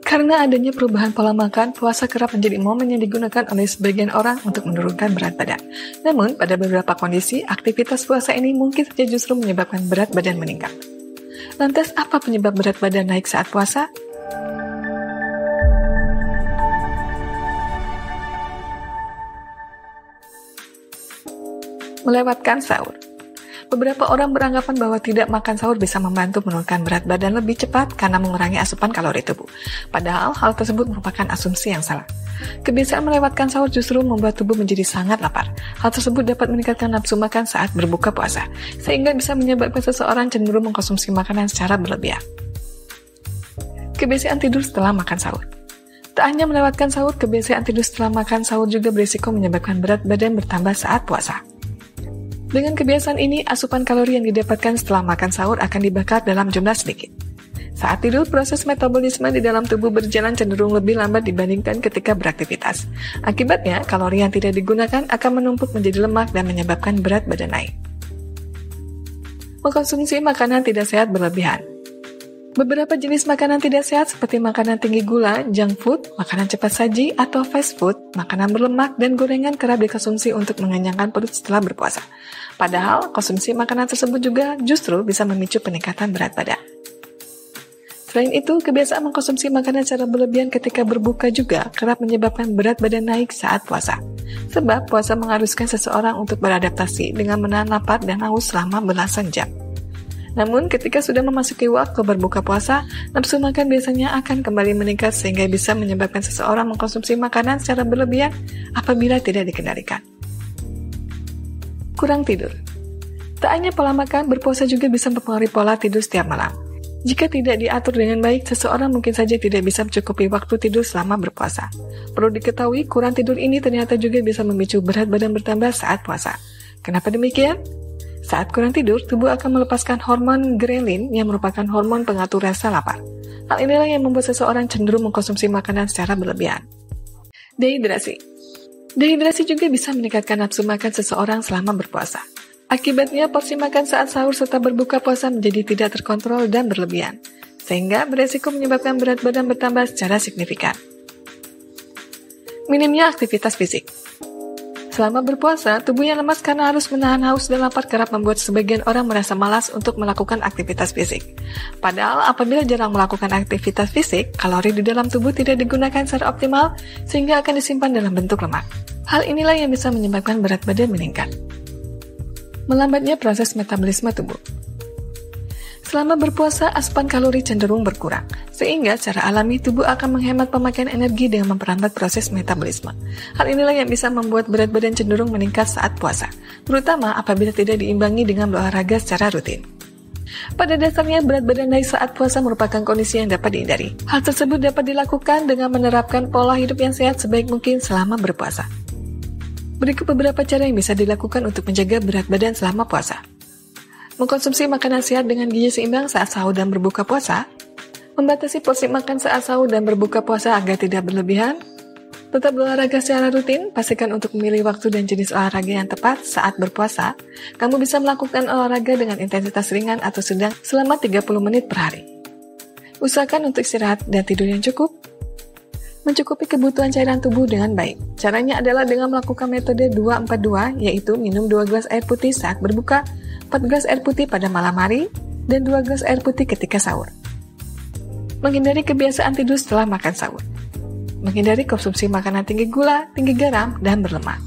Karena adanya perubahan pola makan, puasa kerap menjadi momen yang digunakan oleh sebagian orang untuk menurunkan berat badan. Namun, pada beberapa kondisi, aktivitas puasa ini mungkin saja justru menyebabkan berat badan meningkat. Lantas, apa penyebab berat badan naik saat puasa? Melewatkan sahur. Beberapa orang beranggapan bahwa tidak makan sahur bisa membantu menurunkan berat badan lebih cepat karena mengurangi asupan kalori tubuh. Padahal hal tersebut merupakan asumsi yang salah. Kebiasaan melewatkan sahur justru membuat tubuh menjadi sangat lapar. Hal tersebut dapat meningkatkan nafsu makan saat berbuka puasa, sehingga bisa menyebabkan seseorang cenderung mengkonsumsi makanan secara berlebihan. Kebiasaan tidur setelah makan sahur. Tak hanya melewatkan sahur, kebiasaan tidur setelah makan sahur juga berisiko menyebabkan berat badan bertambah saat puasa. Dengan kebiasaan ini, asupan kalori yang didapatkan setelah makan sahur akan dibakar dalam jumlah sedikit. Saat tidur, proses metabolisme di dalam tubuh berjalan cenderung lebih lambat dibandingkan ketika beraktivitas. Akibatnya, kalori yang tidak digunakan akan menumpuk menjadi lemak dan menyebabkan berat badan naik. Mengkonsumsi makanan tidak sehat berlebihan. Beberapa jenis makanan tidak sehat seperti makanan tinggi gula, junk food, makanan cepat saji, atau fast food, makanan berlemak, dan gorengan kerap dikonsumsi untuk mengenyangkan perut setelah berpuasa. Padahal, konsumsi makanan tersebut juga justru bisa memicu peningkatan berat badan. Selain itu, kebiasaan mengkonsumsi makanan secara berlebihan ketika berbuka juga kerap menyebabkan berat badan naik saat puasa. Sebab puasa mengharuskan seseorang untuk beradaptasi dengan menahan lapar dan haus selama belasan jam. Namun, ketika sudah memasuki waktu berbuka puasa, nafsu makan biasanya akan kembali meningkat sehingga bisa menyebabkan seseorang mengkonsumsi makanan secara berlebihan apabila tidak dikendalikan. Kurang tidur. Tak hanya pola makan, berpuasa juga bisa mempengaruhi pola tidur setiap malam. Jika tidak diatur dengan baik, seseorang mungkin saja tidak bisa mencukupi waktu tidur selama berpuasa. Perlu diketahui, kurang tidur ini ternyata juga bisa memicu berat badan bertambah saat puasa. Kenapa demikian? Saat kurang tidur, tubuh akan melepaskan hormon grelin yang merupakan hormon pengatur rasa lapar. Hal inilah yang membuat seseorang cenderung mengkonsumsi makanan secara berlebihan. Dehidrasi. Dehidrasi juga bisa meningkatkan nafsu makan seseorang selama berpuasa. Akibatnya, porsi makan saat sahur serta berbuka puasa menjadi tidak terkontrol dan berlebihan, sehingga beresiko menyebabkan berat badan bertambah secara signifikan. Minimnya aktivitas fisik. Selama berpuasa, tubuh yang lemas karena harus menahan haus dan lapar kerap membuat sebagian orang merasa malas untuk melakukan aktivitas fisik. Padahal, apabila jarang melakukan aktivitas fisik, kalori di dalam tubuh tidak digunakan secara optimal sehingga akan disimpan dalam bentuk lemak. Hal inilah yang bisa menyebabkan berat badan meningkat. Melambatnya proses metabolisme tubuh. Selama berpuasa, asupan kalori cenderung berkurang, sehingga secara alami tubuh akan menghemat pemakaian energi dengan memperlambat proses metabolisme. Hal inilah yang bisa membuat berat badan cenderung meningkat saat puasa, terutama apabila tidak diimbangi dengan berolahraga secara rutin. Pada dasarnya, berat badan naik saat puasa merupakan kondisi yang dapat dihindari. Hal tersebut dapat dilakukan dengan menerapkan pola hidup yang sehat sebaik mungkin selama berpuasa. Berikut beberapa cara yang bisa dilakukan untuk menjaga berat badan selama puasa. Mengkonsumsi makanan sehat dengan gizi seimbang saat sahur dan berbuka puasa, membatasi porsi makan saat sahur dan berbuka puasa agar tidak berlebihan, tetap berolahraga secara rutin, pastikan untuk memilih waktu dan jenis olahraga yang tepat saat berpuasa. Kamu bisa melakukan olahraga dengan intensitas ringan atau sedang selama 30 menit per hari. Usahakan untuk istirahat dan tidur yang cukup. Mencukupi kebutuhan cairan tubuh dengan baik. Caranya adalah dengan melakukan metode 2-4-2, yaitu minum 2 gelas air putih saat berbuka, 4 gelas air putih pada malam hari, dan 2 gelas air putih ketika sahur. Menghindari kebiasaan tidur setelah makan sahur. Menghindari konsumsi makanan tinggi gula, tinggi garam, dan berlemak.